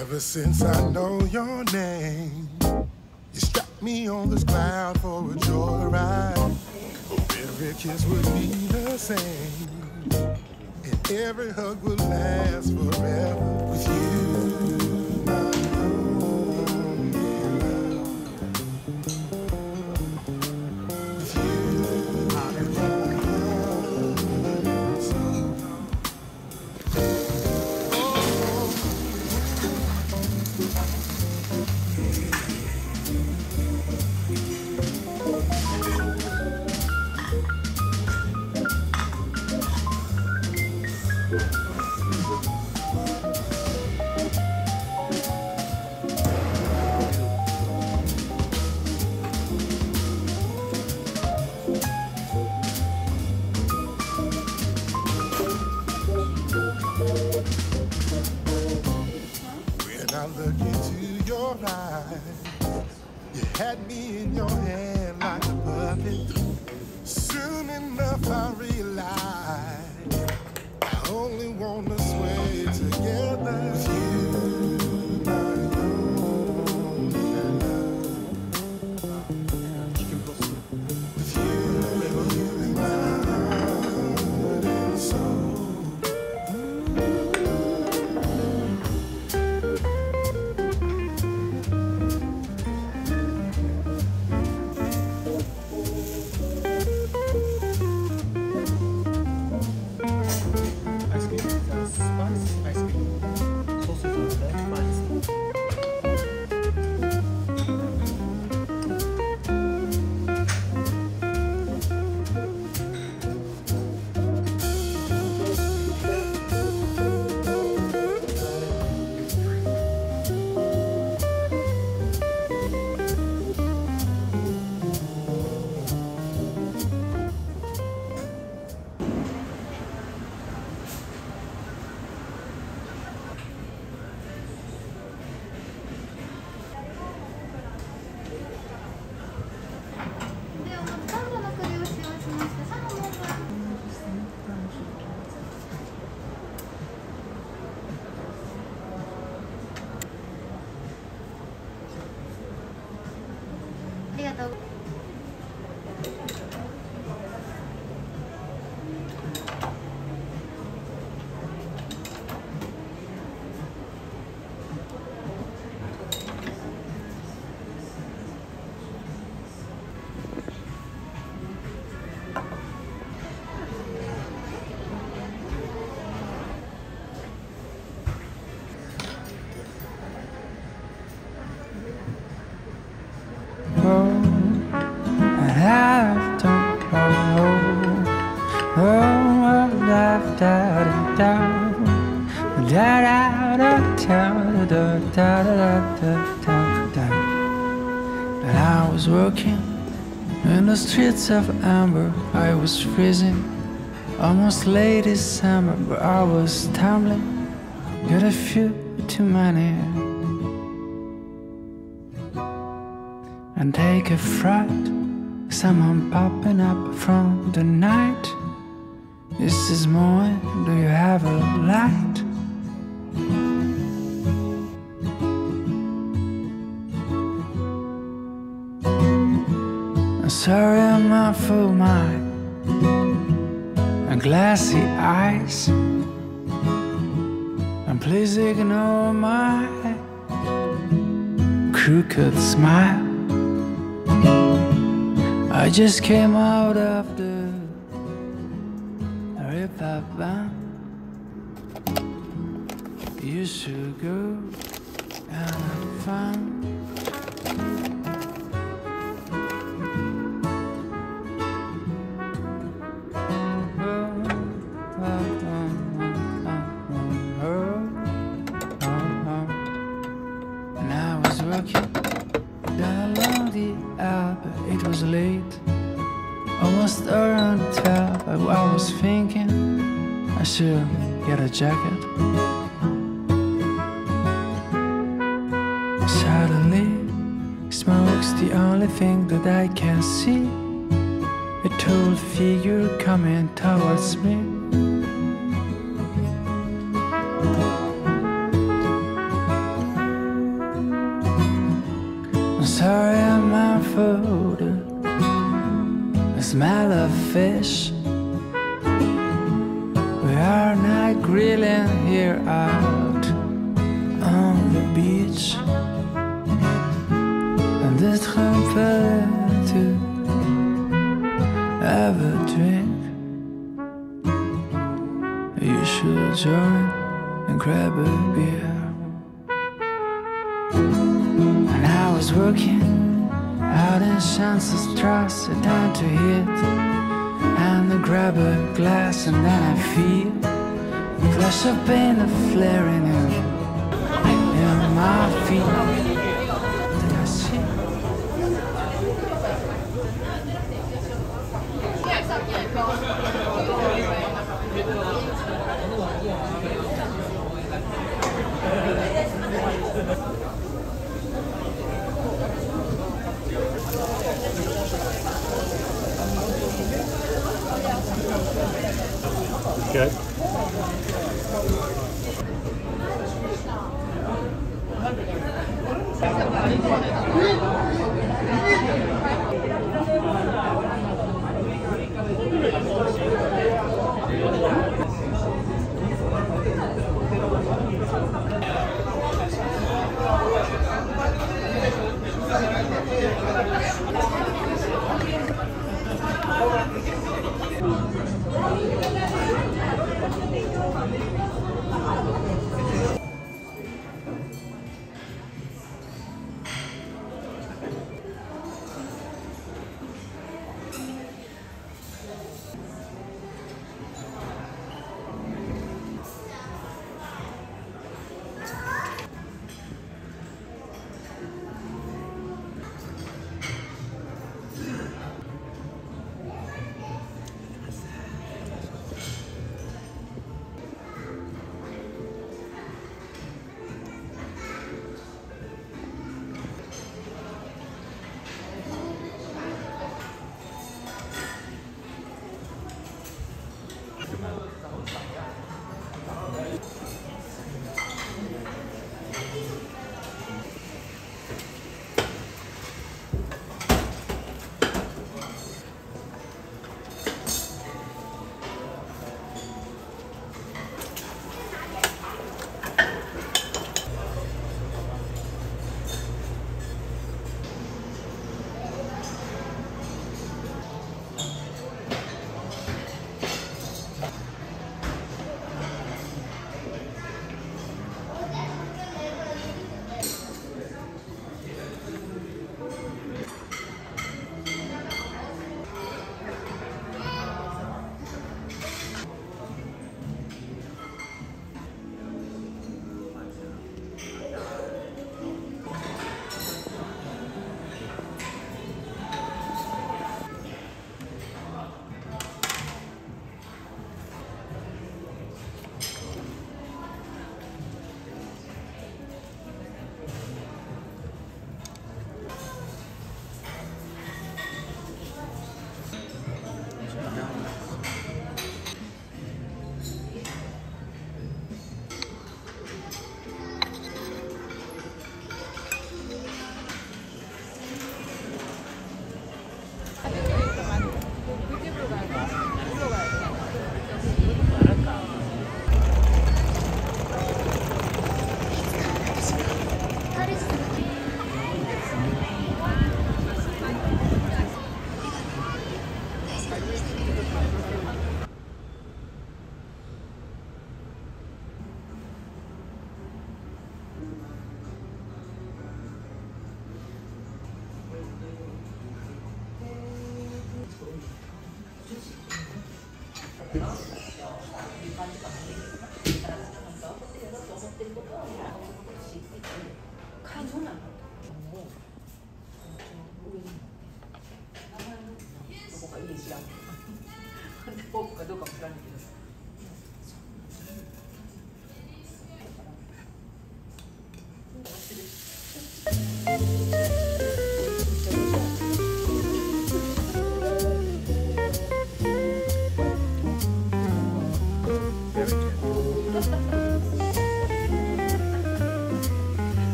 Ever since I know your name, you struck me on this cloud for a joyride. Every kiss would be the same, and every hug would last forever with you, my only love. With you, I look into your eyes, you had me in your hand like a puppet. Soon enough I realized I only want to sway together with you, my only love. With you, my heart and soul. And I was working in the streets of Amber. I was freezing, almost late December, but I was tumbling, got a few too many, and take a fright, someone popping up from the night. This is more, do you have a light? I'm sorry I'm not full mind and glassy eyes, and please ignore my crooked smile. I just came out of the rip-up band. You should go and have fun. almost around 12. I was thinking I should get a jacket. Suddenly, smoke's the only thing that I can see. A tall figure coming towards me. I'm sorry I'm unfolded. The smell of fish. We are not grilling here out on the beach. And it's compelling to have a drink. You should join and grab a beer. And I was working out in Schanzenstrasse, down to hit, and I grab a glass, and then I feel a flash of pain, a flaring in my feet. Then I see Okay.